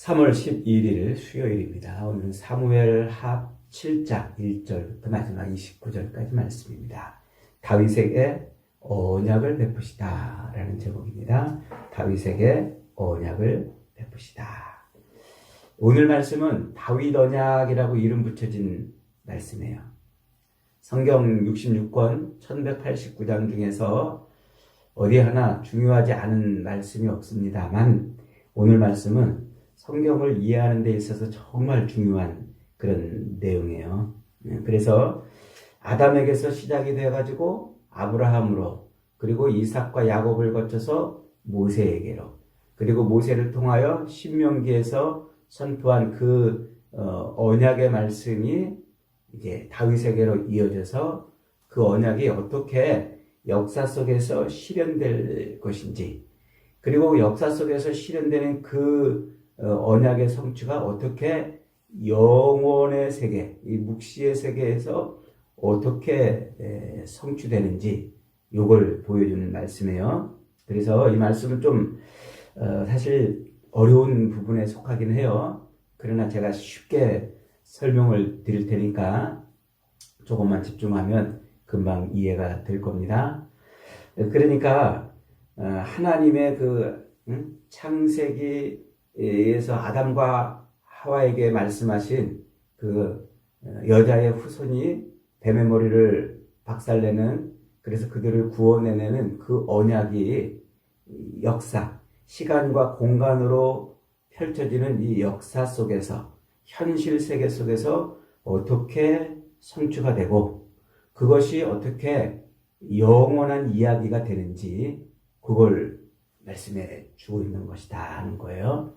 3월 12일 수요일입니다. 오늘은 사무엘 하 7장 1절부터 마지막 29절까지 말씀입니다. 다윗에게 언약을 베푸시다 라는 제목입니다. 다윗에게 언약을 베푸시다. 오늘 말씀은 다윗 언약이라고 이름 붙여진 말씀이에요. 성경 66권 1189장 중에서 어디 하나 중요하지 않은 말씀이 없습니다만 오늘 말씀은 성경을 이해하는 데 있어서 정말 중요한 그런 내용이에요. 그래서 아담에게서 시작이 돼가지고 아브라함으로, 그리고 이삭과 야곱을 거쳐서 모세에게로, 그리고 모세를 통하여 신명기에서 선포한 그 언약의 말씀이 이제 다윗에게로 이어져서 그 언약이 어떻게 역사 속에서 실현될 것인지, 그리고 역사 속에서 실현되는 그 언약의 성취가 어떻게 영원의 세계, 이 묵시의 세계에서 어떻게 성취되는지 이걸 보여주는 말씀이에요. 그래서 이 말씀은 좀 사실 어려운 부분에 속하긴 해요. 그러나 제가 쉽게 설명을 드릴 테니까 조금만 집중하면 금방 이해가 될 겁니다. 그러니까 하나님의 그 창세기에서 아담과 하와에게 말씀하신 그 여자의 후손이 뱀의 머리를 박살내는, 그래서 그들을 구원해내는 그 언약이 역사, 시간과 공간으로 펼쳐지는 이 역사 속에서, 현실 세계 속에서 어떻게 성취가 되고 그것이 어떻게 영원한 이야기가 되는지 그걸 말씀해 주고 있는 것이다 하는 거예요.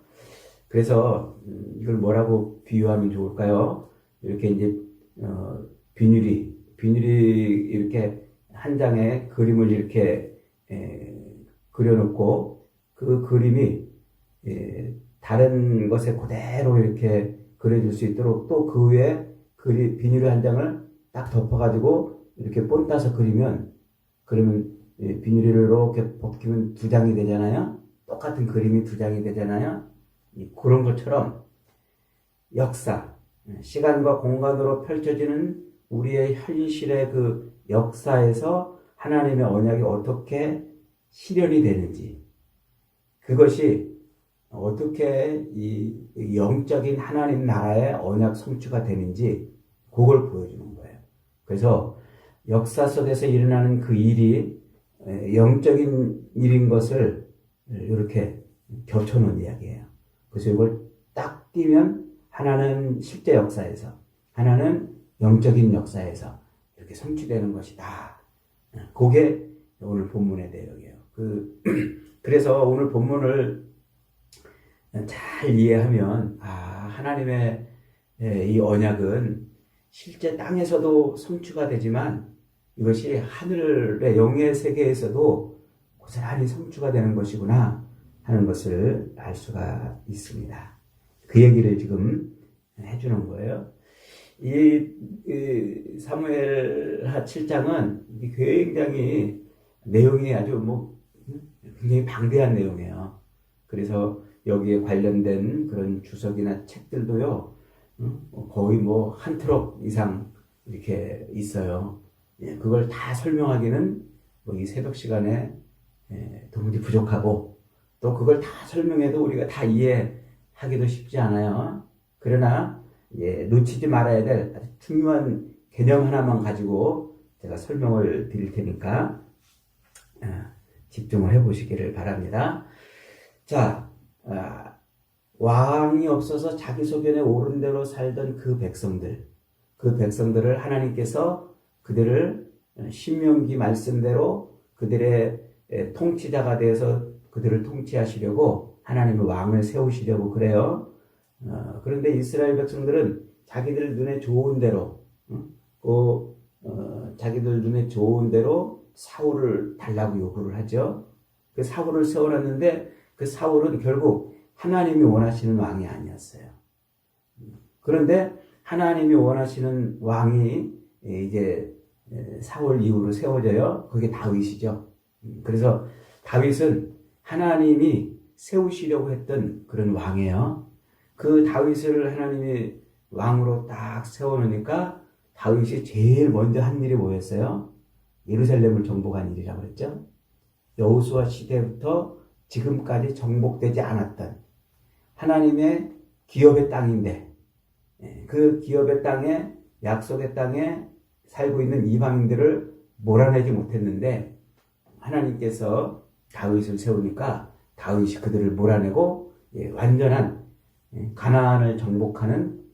그래서 이걸 뭐라고 비유하면 좋을까요? 이렇게 이제 비닐이 이렇게 한 장에 그림을 이렇게 그려놓고 그 그림이 다른 것에 그대로 이렇게 그려질 수 있도록 또 그 위에 비닐 한 장을 딱 덮어가지고 이렇게 본따서 그러면 비닐을 이렇게 벗기면 두 장이 되잖아요. 똑같은 그림이 두 장이 되잖아요. 그런 것처럼 역사, 시간과 공간으로 펼쳐지는 우리의 현실의 그 역사에서 하나님의 언약이 어떻게 실현이 되는지, 그것이 어떻게 이 영적인 하나님 나라의 언약 성취가 되는지 그걸 보여주는 거예요. 그래서 역사 속에서 일어나는 그 일이 영적인 일인 것을 이렇게 겹쳐놓은 이야기예요. 그래서 이걸 딱 띄면 하나는 실제 역사에서, 하나는 영적인 역사에서 이렇게 성취되는 것이다. 그게 오늘 본문의 내용이에요. 그래서 오늘 본문을 잘 이해하면 하나님의 이 언약은 실제 땅에서도 성취가 되지만 이것이 하늘의 영의 세계에서도 고스란히 성취가 되는 것이구나 하는 것을 알 수가 있습니다. 그 얘기를 지금 해주는 거예요. 이 사무엘하 7장은 굉장히 내용이 아주 굉장히 방대한 내용이에요. 그래서 여기에 관련된 그런 주석이나 책들도요, 거의 한 트럭 이상 이렇게 있어요. 그걸 다 설명하기는 이 새벽 시간에 도무지 부족하고, 또 그걸 다 설명해도 우리가 다 이해하기도 쉽지 않아요. 그러나 놓치지 말아야 될 아주 중요한 개념 하나만 가지고 제가 설명을 드릴 테니까 집중을 해보시기를 바랍니다. 자, 왕이 없어서 자기 소견에 옳은 대로 살던 그 백성들을 하나님께서 그들을 신명기 말씀대로 그들의 통치자가 되어서 그들을 통치하시려고 하나님의 왕을 세우시려고 그래요. 그런데 이스라엘 백성들은 자기들 눈에 좋은 대로 자기들 눈에 좋은 대로 사울을 달라고 요구를 하죠. 그 사울을 세워놨는데 그 사울은 결국 하나님이 원하시는 왕이 아니었어요. 그런데 하나님이 원하시는 왕이 이제 사울 이후로 세워져요. 그게 다윗이죠. 그래서 다윗은 하나님이 세우시려고 했던 그런 왕이에요. 그 다윗을 하나님이 왕으로 딱 세워놓으니까 다윗이 제일 먼저 한 일이 뭐였어요? 예루살렘을 정복한 일이라고 그랬죠. 여호수아 시대부터 지금까지 정복되지 않았던 하나님의 기업의 땅인데 그 기업의 땅에 약속의 땅에 살고 있는 이방인들을 몰아내지 못했는데 하나님께서 다윗을 세우니까 다윗이 그들을 몰아내고 완전한 가나안을 정복하는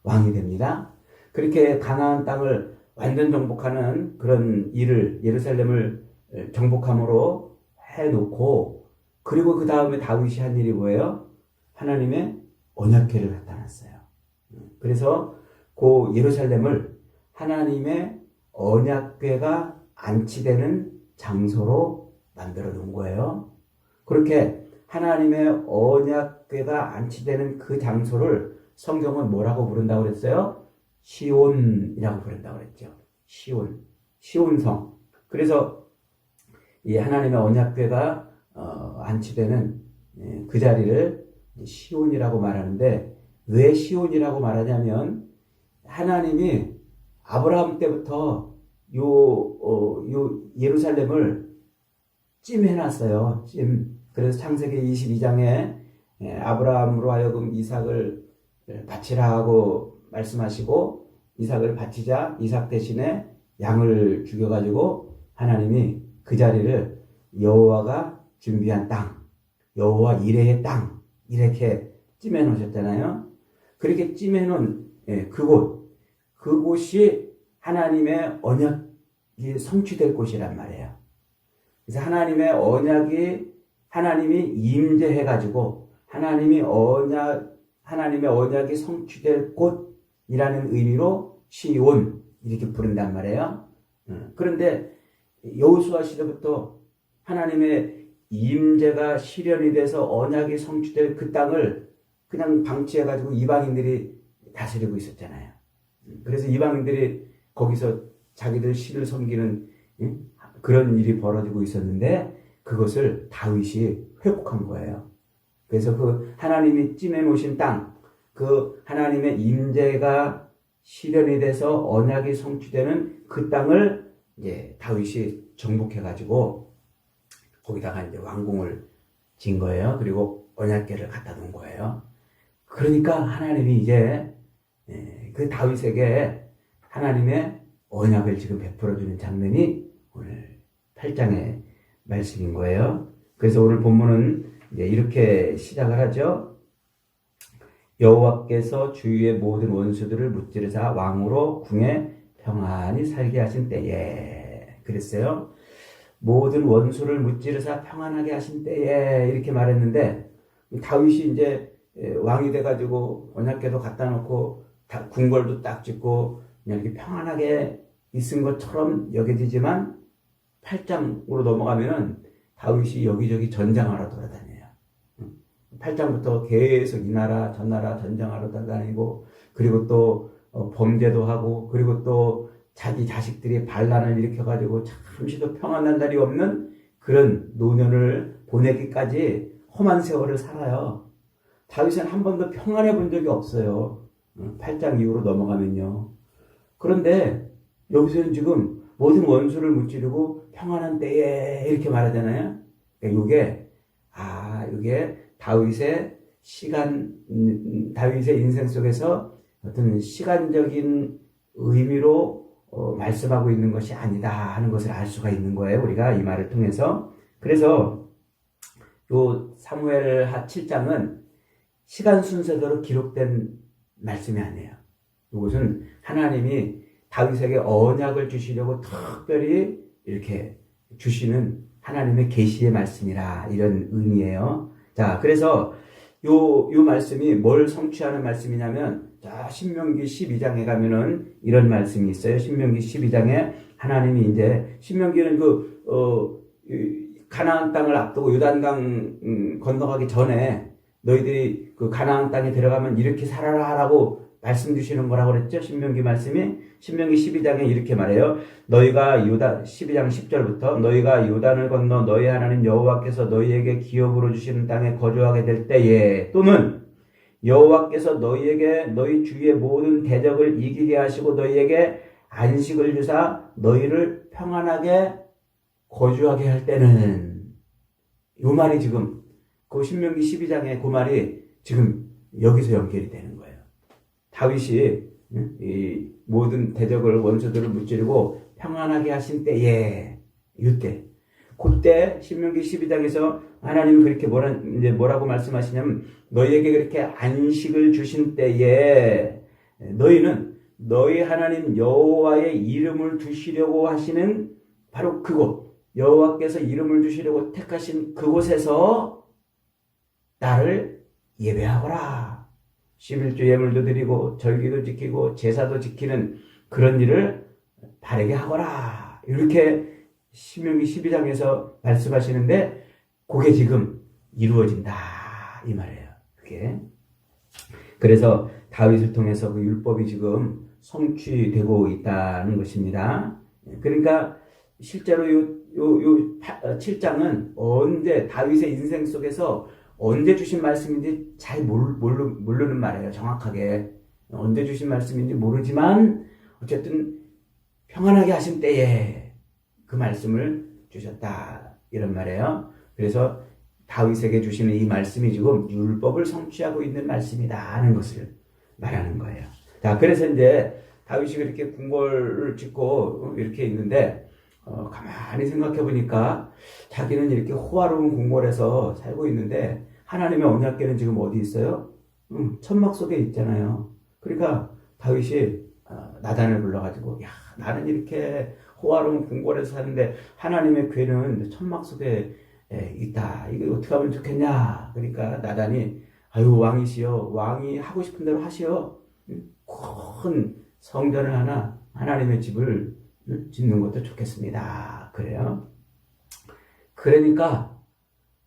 왕이 됩니다. 그렇게 가나안 땅을 완전 정복하는 그런 일을 예루살렘을 정복함으로 해놓고 그리고 그 다음에 다윗이 한 일이 뭐예요? 하나님의 언약궤를 갖다 놨어요. 그래서 그 예루살렘을 하나님의 언약궤가 안치되는 장소로 만들어 놓은 거예요. 그렇게 하나님의 언약궤가 안치되는 그 장소를 성경은 뭐라고 부른다고 그랬어요? 시온이라고 부른다고 그랬죠. 시온, 시온성. 그래서 이 하나님의 언약궤가 안치되는 그 자리를 시온이라고 말하는데 왜 시온이라고 말하냐면 하나님이 아브라함 때부터 요 예루살렘을 찜해놨어요. 그래서 창세기 22장에 아브라함으로 하여금 이삭을 바치라 하고 말씀하시고 이삭을 바치자 이삭 대신에 양을 죽여가지고 하나님이 그 자리를 여호와가 준비한 땅, 여호와 이레의 땅 이렇게 찜해 놓으셨잖아요. 그렇게 찜해 놓은 그곳이 하나님의 언약이 성취될 곳이란 말이에요. 그래서 하나님의 언약이 하나님이 임재해가지고 하나님의 언약이 성취될 곳이라는 의미로 시온 이렇게 부른단 말이에요. 그런데 여호수아 시대부터 하나님의 임재가 실현이 돼서 언약이 성취될 그 땅을 그냥 방치해가지고 이방인들이 다스리고 있었잖아요. 그래서 이방인들이 거기서 자기들 신을 섬기는 그런 일이 벌어지고 있었는데 그것을 다윗이 회복한 거예요. 그래서 그 하나님이 찜해 놓으신 땅, 그 하나님의 임재가 실현이 돼서 언약이 성취되는 그 땅을 이제 다윗이 정복해가지고 거기다가 이제 왕궁을 진 거예요. 그리고 언약궤를 갖다 놓은 거예요. 그러니까 하나님이 이제 그 다윗에게 하나님의 언약을 지금 베풀어주는 장면이 오늘 8장의 말씀인 거예요. 그래서 오늘 본문은 이제 이렇게 시작을 하죠. 여호와께서 주위의 모든 원수들을 무찌르사 왕으로 궁에 평안히 살게 하신 때에 그랬어요. 모든 원수를 무찌르사 평안하게 하신 때에 이렇게 말했는데 다윗이 이제 왕이 돼가지고 언약궤도 갖다 놓고 궁궐도 딱 짓고 그냥 이렇게 평안하게 있은 것처럼 여겨지지만 8장으로 넘어가면은 다윗이 여기저기 전장하러 돌아다녀요. 8장부터 계속 이 나라 저 나라 전장하러 돌아다니고 그리고 또 범죄도 하고 그리고 또 자기 자식들이 반란을 일으켜가지고 잠시도 평안한 날이 없는 그런 노년을 보내기까지 험한 세월을 살아요. 다윗은 한 번도 평안해 본 적이 없어요. 8장 이후로 넘어가면요. 그런데 여기서는 지금 모든 원수를 무찌르고 평안한 때에 이렇게 말하잖아요. 그러니까 이게 다윗의 인생 속에서 어떤 시간적인 의미로 말씀하고 있는 것이 아니다 하는 것을 알 수가 있는 거예요. 우리가 이 말을 통해서. 그래서 요 사무엘하 7장은 시간 순서대로 기록된 말씀이 아니에요. 이것은 하나님이 다윗에게 언약을 주시려고 특별히 이렇게 주시는 하나님의 계시의 말씀이라 이런 의미예요. 자, 그래서 요 말씀이 뭘 성취하는 말씀이냐면 자, 신명기 12장에 가면은 이런 말씀이 있어요. 신명기 12장에 하나님이 이제 신명기는 가나안 땅을 앞두고 요단강 건너가기 전에 너희들이 그 가나안 땅에 들어가면 이렇게 살아라라고 말씀 주시는 거라고 그랬죠. 신명기 말씀이 신명기 12장에 이렇게 말해요. 너희가 12장 10절부터 너희가 요단을 건너 너희 하나님 여호와께서 너희에게 기업으로 주시는 땅에 거주하게 될 때에 또는 여호와께서 너희에게 너희 주위의 모든 대적을 이기게 하시고 너희에게 안식을 주사 너희를 평안하게 거주하게 할 때는, 요 말이 지금 그 신명기 12장의 그 말이 지금 여기서 연결이 되는 거예요. 다윗이 이 모든 대적을 원수들을 무찌르고 평안하게 하신 때에, 이때 그때 신명기 12장에서 하나님이 그렇게 뭐라고 말씀하시냐면 너희에게 그렇게 안식을 주신 때에 너희는 너희 하나님 여호와의 이름을 두시려고 하시는 바로 그곳, 여호와께서 이름을 두시려고 택하신 그곳에서 나를 예배하거라. 11조 예물도 드리고 절기도 지키고 제사도 지키는 그런 일을 바르게 하거라. 이렇게 신명기 12장에서 말씀하시는데 그게 지금 이루어진다 이 말이에요. 그게. 그래서 다윗을 통해서 그 율법이 지금 성취되고 있다는 것입니다. 그러니까 실제로 요 7장은 언제 다윗의 인생 속에서 언제 주신 말씀인지 잘 모르는 말이에요. 정확하게 언제 주신 말씀인지 모르지만 어쨌든 평안하게 하신 때에 그 말씀을 주셨다 이런 말이에요. 그래서 다윗에게 주시는 이 말씀이 지금 율법을 성취하고 있는 말씀이다 하는 것을 말하는 거예요. 자, 그래서 이제 다윗이 그렇게 궁궐을 짓고 이렇게 있는데 가만히 생각해 보니까 자기는 이렇게 호화로운 궁궐에서 살고 있는데 하나님의 언약궤는 지금 어디 있어요? 천막 속에 있잖아요. 그러니까 다윗이 나단을 불러가지고, 야, 나는 이렇게 호화로운 궁궐에서 사는데 하나님의 궤는 천막 속에 있다. 이거 어떻게 하면 좋겠냐? 그러니까 나단이, 아유, 왕이시여, 왕이 하고 싶은 대로 하시오. 큰 성전을 하나, 하나님의 집을 짓는 것도 좋겠습니다. 그래요. 그러니까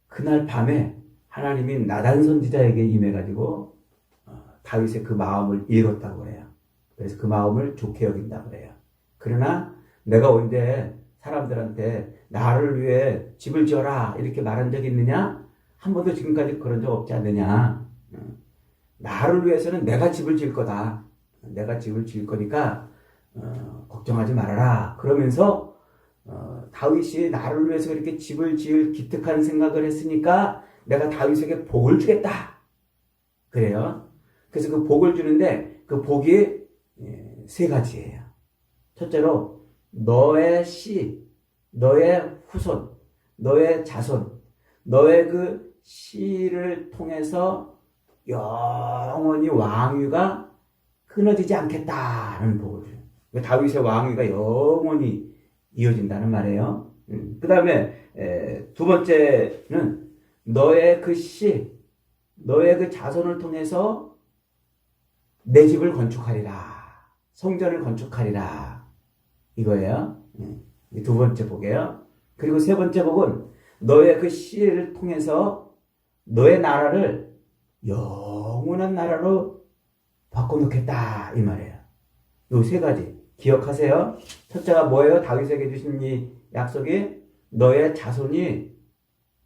그날 밤에 하나님이 나단 선지자에게 임해가지고 다윗의 그 마음을 읽었다고 그래요. 그래서 그 마음을 좋게 여긴다고 그래요. 그러나 내가 언제 사람들한테 나를 위해 집을 지어라 이렇게 말한 적이 있느냐? 한 번도 지금까지 그런 적 없지 않느냐? 나를 위해서는 내가 집을 지을 거다. 내가 집을 지을 거니까 걱정하지 말아라. 그러면서 다윗이 나를 위해서 그렇게 집을 지을 기특한 생각을 했으니까 내가 다윗에게 복을 주겠다. 그래요. 그래서 그 복을 주는데 그 복이 세 가지예요. 첫째로 너의 씨, 너의 후손, 너의 자손, 너의 그 씨를 통해서 영원히 왕위가 끊어지지 않겠다는 복을 줘요. 다윗의 왕위가 영원히 이어진다는 말이에요. 그 다음에 두 번째는 너의 그 씨, 너의 그 자손을 통해서 내 집을 건축하리라. 성전을 건축하리라. 이거예요. 두 번째 복이에요. 그리고 세 번째 복은 너의 그 씨를 통해서 너의 나라를 영원한 나라로 바꿔놓겠다. 이 말이에요. 요 세 가지 기억하세요. 첫째가 뭐예요? 다윗에게 주신 이 약속이 너의 자손이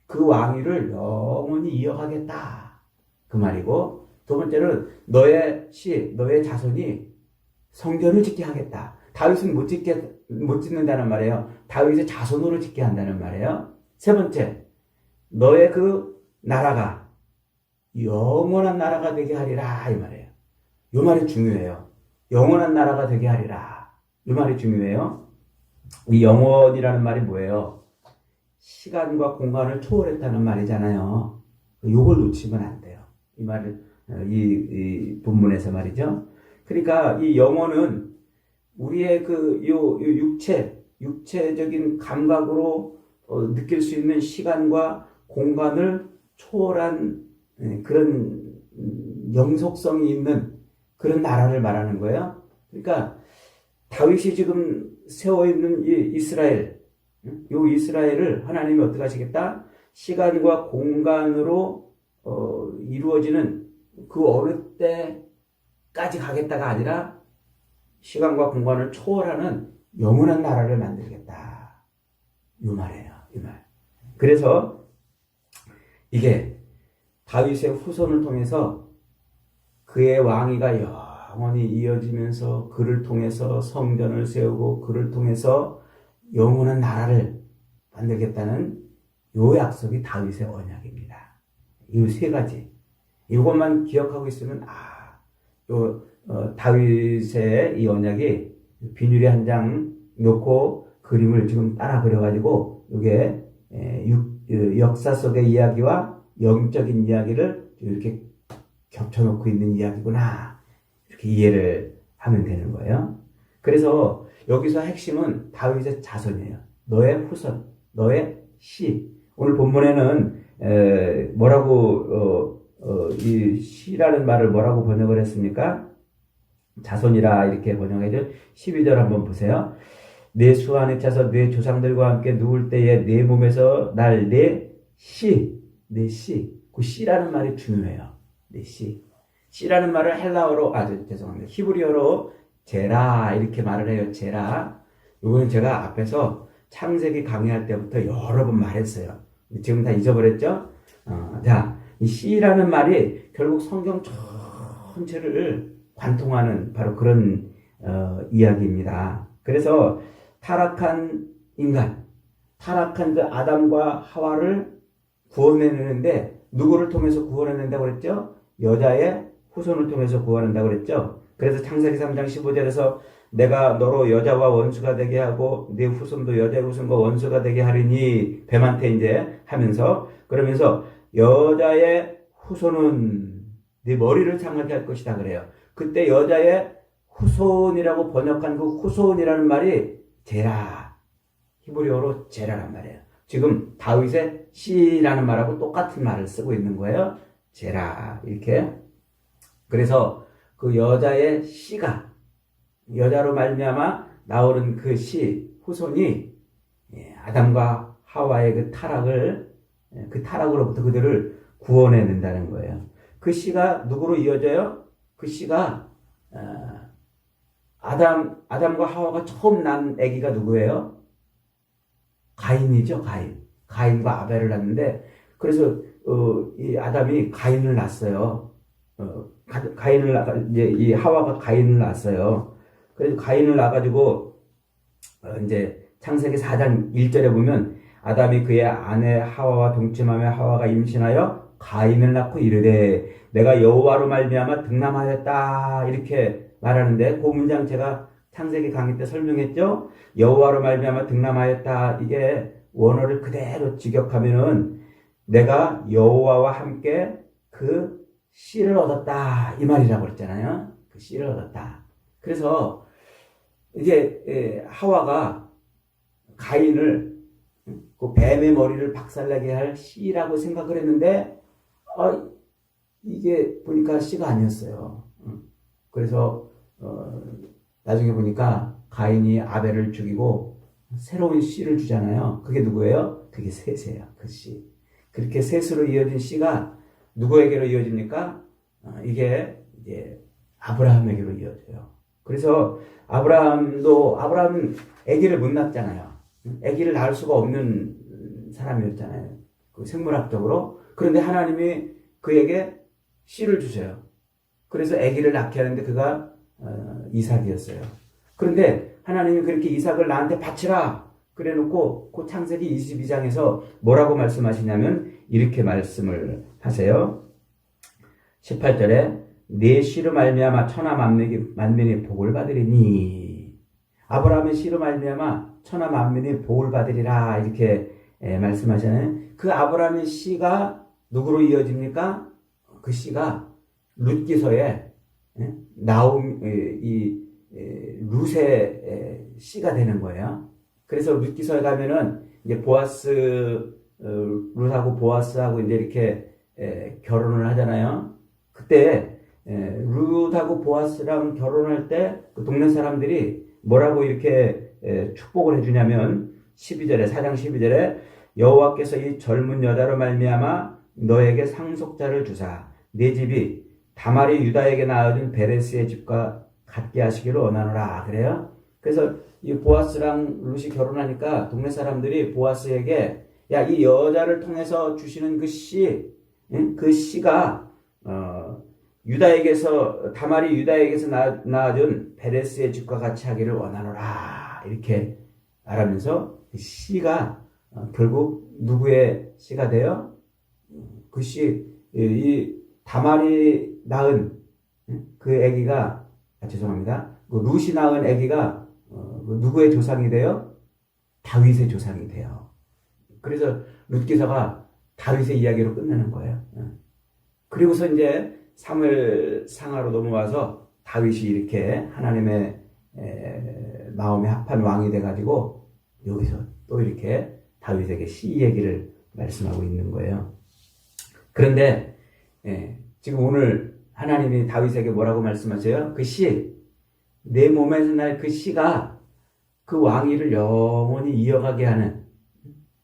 그 왕위를 영원히 이어가겠다. 그 말이고, 두 번째는 너의 씨, 너의 자손이 성전을 짓게 하겠다. 다윗은 못 짓는다는 말이에요. 다윗의 자손으로 짓게 한다는 말이에요. 세 번째, 너의 그 나라가 영원한 나라가 되게 하리라. 이 말이에요. 이 말이 중요해요. 영원한 나라가 되게 하리라. 이 말이 중요해요. 이 영원이라는 말이 뭐예요? 시간과 공간을 초월했다는 말이잖아요. 이걸 놓치면 안 돼요. 이 말을, 이 본문에서 말이죠. 그러니까 이 영혼은 우리의 그 육체적인 감각으로 느낄 수 있는 시간과 공간을 초월한 그런 영속성이 있는 그런 나라를 말하는 거예요. 그러니까 다윗이 지금 세워 있는 이 이스라엘, 이 이스라엘을 하나님이 어떻게 하시겠다? 시간과 공간으로 이루어지는 그 어느 때까지 가겠다가 아니라 시간과 공간을 초월하는 영원한 나라를 만들겠다. 이 말이에요. 이 말. 그래서 이게 다윗의 후손을 통해서 그의 왕위가 영원히 이어지면서 그를 통해서 성전을 세우고 그를 통해서 영원한 나라를 만들겠다는 요 약속이 다윗의 언약입니다. 이 세 가지. 이것만 기억하고 있으면 다윗의 이 언약이 비닐에 한 장 놓고 그림을 지금 따라 그려가지고 이게 역사 속의 이야기와 영적인 이야기를 이렇게 겹쳐놓고 있는 이야기구나. 이렇게 이해를 하면 되는 거예요. 그래서 여기서 핵심은 다윗의 자손이에요. 너의 후손, 너의 씨. 오늘 본문에는 뭐라고 이 씨라는 말을 뭐라고 번역을 했습니까? 자손이라 이렇게 번역해죠. 12절 한번 보세요. 내 수 안에 차서 내 조상들과 함께 누울 때에 내 몸에서 날 내 씨, 내 씨. 그 씨라는 말이 중요해요. 내 씨. 씨라는 말을 헬라어로, 죄송합니다. 히브리어로 제라 이렇게 말을 해요. 제라. 이거는 제가 앞에서 창세기 강의할 때부터 여러 번 말했어요. 지금 다 잊어버렸죠? 자, 이 씨라는 말이 결국 성경 전체를 관통하는 바로 그런 이야기입니다. 그래서 타락한 인간, 타락한 그 아담과 하와를 구원해내는데 누구를 통해서 구원해낸다고 그랬죠? 여자의 후손을 통해서 구원한다고 그랬죠? 그래서 창세기 3장 15절에서 내가 너로 여자와 원수가 되게 하고 네 후손도 여자의 후손과 원수가 되게 하리니 뱀한테 이제 하면서 그러면서 여자의 후손은 네 머리를 상하게 할 것이다 그래요. 그때 여자의 후손이라고 번역한 그 후손이라는 말이 제라, 히브리어로 제라란 말이에요. 지금 다윗의 씨라는 말하고 똑같은 말을 쓰고 있는 거예요. 제라 이렇게. 그래서 그 여자의 씨가 여자로 말미암아 나오는 그 씨 후손이 아담과 하와의 그 타락으로부터 그들을 구원해낸다는 거예요. 그 씨가 누구로 이어져요? 그 씨가 아담과 하와가 처음 난 아기가 누구예요? 가인이죠. 가인과 아벨을 낳는데 그래서 이 아담이 가인을 낳았어요. 이제 이 하와가 가인을 낳았어요. 그래서 가인을 낳아가지고 이제 창세기 4장 1절에 보면 아담이 그의 아내 하와와 동침하며 하와가 임신하여 가인을 낳고 이르되 내가 여호와로 말미암아 득남하였다 이렇게 말하는데 그 문장 제가 창세기 강의 때 설명했죠. 여호와로 말미암아 득남하였다 이게 원어를 그대로 직역하면은 내가 여호와와 함께 그 씨를 얻었다 이 말이라고 그랬잖아요. 그 씨를 얻었다. 그래서 이제 하와가 가인을 그 뱀의 머리를 박살나게 할 씨라고 생각을 했는데 이게 보니까 씨가 아니었어요. 그래서 나중에 보니까 가인이 아벨을 죽이고 새로운 씨를 주잖아요. 그게 누구예요? 그게 셋이에요. 그 씨. 그렇게 셋으로 이어진 씨가 누구에게로 이어집니까? 이게 이제 아브라함에게로 이어져요. 그래서 아브라함은 아기를 못 낳았잖아요. 아기를 낳을 수가 없는 사람이었잖아요. 그 생물학적으로. 그런데 하나님이 그에게 씨를 주세요. 그래서 아기를 낳게 하는데 그가 이삭이었어요. 그런데 하나님이 그렇게 이삭을 나한테 바치라 그래 놓고 그 창세기 22장에서 뭐라고 말씀하시냐면 이렇게 말씀을 하세요. 18절에 내 씨로 말미암아 천하 만민이 복을 받으리니 아브라함의 씨로 말미암아 천하 만민이 복을 받으리라 이렇게 말씀하잖아요. 그 아브라함의 씨가 누구로 이어집니까? 그 씨가 룻기서에 룻의 씨가 되는 거예요. 그래서 룻기서에 가면은 이제 룻하고 보아스하고 이제 이렇게 결혼을 하잖아요. 그때 룻하고 보아스랑 결혼할 때 그 동네 사람들이 뭐라고 이렇게 축복을 해주냐면 12절에 4장 12절에 여호와께서 이 젊은 여자로 말미암아 너에게 상속자를 주사 네 집이 다말이 유다에게 낳아준 베레스의 집과 같게 하시기를 원하노라 그래요. 그래서 이 보아스랑 룻이 결혼하니까 동네 사람들이 보아스에게 야, 이 여자를 통해서 주시는 그 씨가 다말이 유다에게서 낳아준 베레스의 집과 같이 하기를 원하노라. 이렇게 말하면서 씨가 결국 누구의 씨가 돼요? 그 씨, 이 다말이 낳은 그 아기가, 죄송합니다. 그 룻이 낳은 아기가 누구의 조상이 돼요? 다윗의 조상이 돼요. 그래서 룻기서가 다윗의 이야기로 끝내는 거예요. 그리고서 이제 사무엘 상하로 넘어와서 다윗이 이렇게 하나님의 마음에 합한 왕이 돼가지고 여기서 또 이렇게 다윗에게 씨 얘기를 말씀하고 있는 거예요. 그런데 지금 오늘 하나님이 다윗에게 뭐라고 말씀하세요? 그 씨, 내 몸에서 날 그 씨가 그 왕위를 영원히 이어가게 하는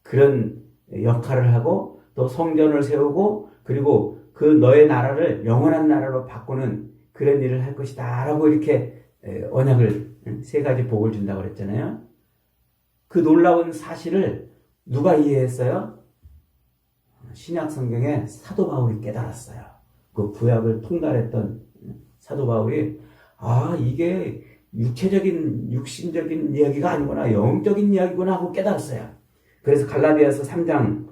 그런 역할을 하고 또 성전을 세우고 그리고 그 너의 나라를 영원한 나라로 바꾸는 그런 일을 할 것이다 라고 이렇게 언약을 3가지 복을 준다고 그랬잖아요. 그 놀라운 사실을 누가 이해했어요? 신약 성경에 사도 바울이 깨달았어요. 그 구약을 통달했던 사도 바울이 이게 육신적인 이야기가 아니구나, 영적인 이야기구나 하고 깨달았어요. 그래서 갈라디아서 3장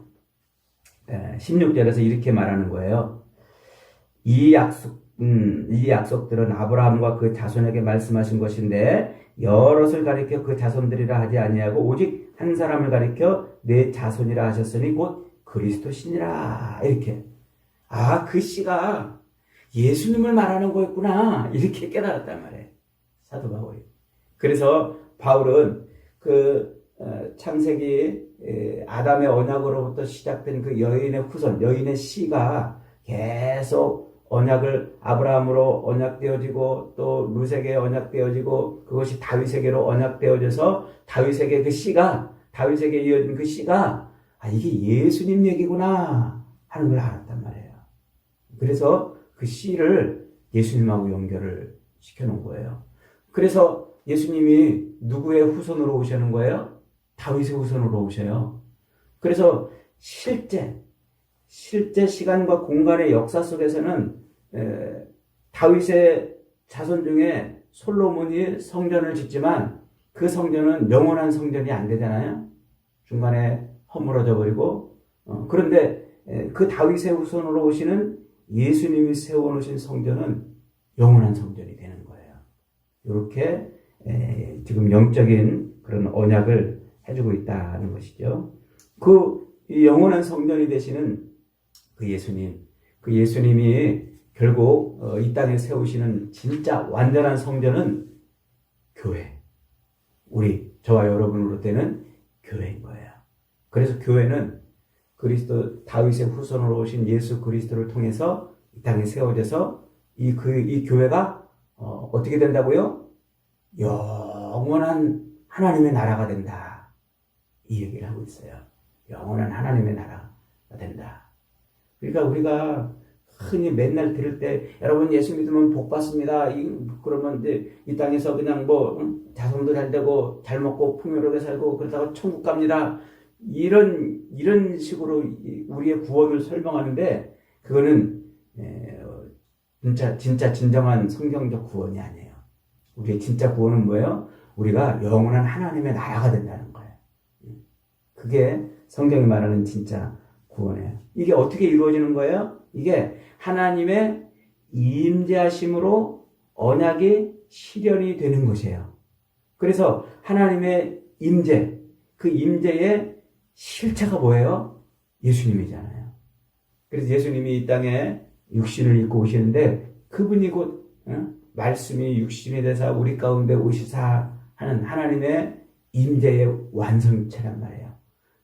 16절에서 이렇게 말하는 거예요. 이 약속들은 아브라함과 그 자손에게 말씀하신 것인데 여럿을 가리켜 그 자손들이라 하지 아니하고 오직 한 사람을 가리켜 내 자손이라 하셨으니 곧 그리스도시니라. 이렇게 그 씨가 예수님을 말하는 거였구나 이렇게 깨달았단 말이에요, 사도 바울이. 그래서 바울은 그 창세기 아담의 언약으로부터 시작된 그 여인의 후손, 여인의 씨가 계속 언약을 아브라함으로 언약되어지고 또 룻에게 언약되어지고 그것이 다윗에게로 언약되어져서 다윗에게 이어진 그 씨가 이게 예수님 얘기구나 하는 걸 알았단 말이에요. 그래서 그 씨를 예수님하고 연결을 시켜놓은 거예요. 그래서 예수님이 누구의 후손으로 오시는 거예요? 다윗의 후손으로 오셔요. 그래서 실제 시간과 공간의 역사 속에서는 다윗의 자손 중에 솔로몬이 성전을 짓지만 그 성전은 영원한 성전이 안 되잖아요. 중간에 허물어져 버리고 그런데 그 다윗의 후손으로 오시는 예수님이 세워놓으신 성전은 영원한 성전이 되는 거예요. 이렇게 지금 영적인 그런 언약을 해주고 있다는 것이죠. 그 영원한 성전이 되시는 그 예수님이 결국 이 땅에 세우시는 진짜 완전한 성전은 교회, 저와 여러분으로 되는 교회인 거예요. 그래서 교회는 다윗의 후손으로 오신 예수 그리스도를 통해서 이 땅에 세워져서 이 교회가 어떻게 된다고요? 영원한 하나님의 나라가 된다. 이 얘기를 하고 있어요. 영원한 하나님의 나라가 된다. 그러니까 우리가 흔히 맨날 들을 때 여러분 예수 믿으면 복 받습니다. 그러면 이제 이 땅에서 그냥 자손도 잘 되고 잘 먹고 풍요롭게 살고 그러다가 천국 갑니다. 이런 식으로 우리의 구원을 설명하는데 그거는 진짜 진정한 성경적 구원이 아니에요. 우리의 진짜 구원은 뭐예요? 우리가 영원한 하나님의 나라가 된다는 거예요. 그게 성경이 말하는 진짜 구원이에요. 이게 어떻게 이루어지는 거예요? 이게 하나님의 임재하심으로 언약이 실현이 되는 것이에요. 그래서 하나님의 임재, 그 임재의 실체가 뭐예요? 예수님이잖아요. 그래서 예수님이 이 땅에 육신을 입고 오시는데 그분이 곧 말씀이 육신이 되사 우리 가운데 오시사 하는 하나님의 임재의 완성체란 말이에요.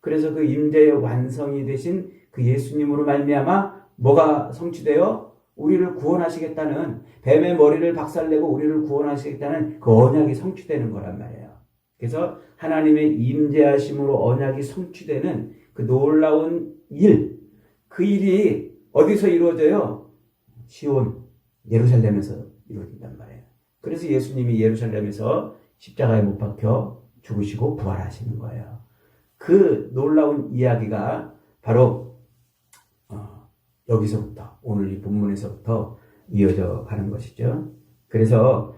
그래서 그 임재의 완성이 되신 그 예수님으로 말미암아 뭐가 성취되어 우리를 구원하시겠다는, 뱀의 머리를 박살내고 우리를 구원하시겠다는 그 언약이 성취되는 거란 말이에요. 그래서 하나님의 임재하심으로 언약이 성취되는 그 놀라운 일, 그 일이 어디서 이루어져요? 시온, 예루살렘에서 이루어진단 말이에요. 그래서 예수님이 예루살렘에서 십자가에 못 박혀 죽으시고 부활하시는 거예요. 그 놀라운 이야기가 바로 여기서부터, 오늘 이 본문에서부터 이어져 가는 것이죠. 그래서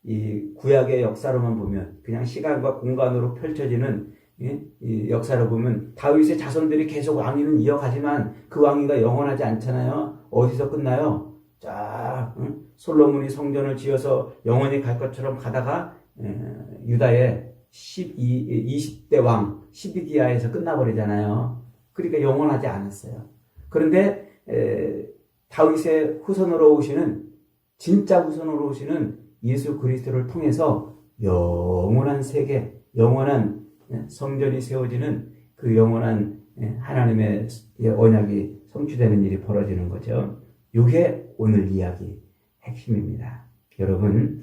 이 구약의 역사로만 보면 그냥 시간과 공간으로 펼쳐지는 이 역사로 보면 다윗의 자손들이 계속 왕위는 이어가지만 그 왕위가 영원하지 않잖아요. 어디서 끝나요? 쫙 솔로몬이 성전을 지어서 영원히 갈 것처럼 가다가 유다의 20대 왕 시드기야에서 끝나버리잖아요. 그러니까 영원하지 않았어요. 그런데 다윗의 후손으로 오시는 진짜 후손으로 오시는 예수 그리스도를 통해서 영원한 세계, 영원한 성전이 세워지는 그 영원한 하나님의 언약이 성취되는 일이 벌어지는 거죠. 이게 오늘 이야기 핵심입니다. 여러분,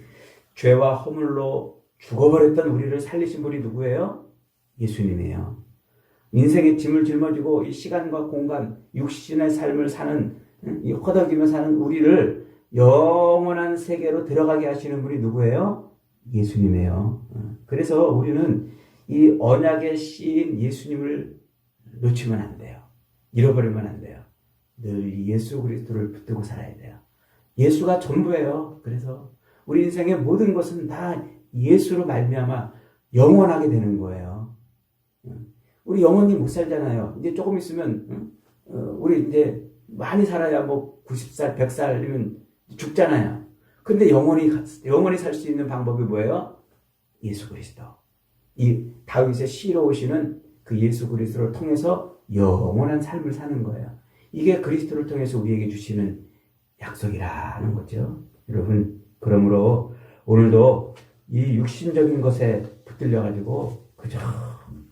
죄와 허물로 죽어버렸던 우리를 살리신 분이 누구예요? 예수님이에요. 인생의 짐을 짊어지고 이 시간과 공간, 육신의 삶을 사는, 이 허덕이며 사는 우리를 영원한 세계로 들어가게 하시는 분이 누구예요? 예수님이에요. 그래서 우리는 이 언약의 씨인 예수님을 놓치면 안 돼요. 잃어버리면 안 돼요. 늘 예수 그리스도를 붙들고 살아야 돼요. 예수가 전부예요. 그래서 우리 인생의 모든 것은 다 예수로 말미암아 영원하게 되는 거예요. 우리 영원히 못 살잖아요. 이제 조금 있으면 우리 이제 많이 살아야 뭐 90살, 100살이면 죽잖아요. 근데 영원히 살 수 있는 방법이 뭐예요? 예수 그리스도. 이 다윗의 씨로 오시는 그 예수 그리스도를 통해서 영원한 삶을 사는 거예요. 이게 그리스도를 통해서 우리에게 주시는 약속이라는 거죠. 여러분, 그러므로 오늘도 이 육신적인 것에 붙들려 가지고 그저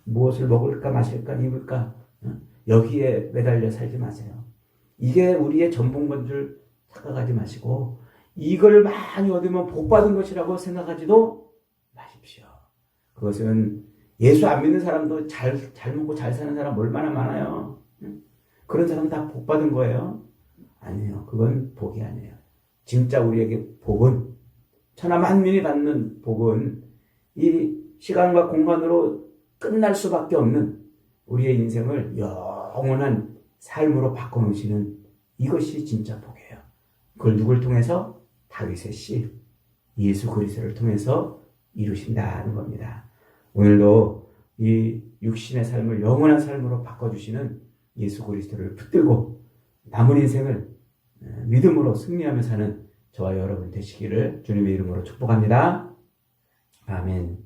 무엇을 먹을까 마실까 입을까 여기에 매달려 살지 마세요. 이게 우리의 전부인 줄 착각하지 마시고 이걸 많이 얻으면 복 받은 것이라고 생각하지도 마십시오. 그것은 예수 안 믿는 사람도 잘 먹고 잘 사는 사람 얼마나 많아요. 그런 사람 다 복 받은 거예요? 아니에요. 그건 복이 아니에요. 진짜 우리에게 복은, 천하 만민이 받는 복은 이 시간과 공간으로 끝날 수밖에 없는 우리의 인생을 영원한 삶으로 바꿔놓으시는 이것이 진짜 복이에요. 그걸 누굴 통해서? 다윗의 씨 예수 그리스도를 통해서 이루신다는 겁니다. 오늘도 이 육신의 삶을 영원한 삶으로 바꿔주시는 예수 그리스도를 붙들고 남은 인생을 믿음으로 승리하며 사는 저와 여러분 되시기를 주님의 이름으로 축복합니다. 아멘.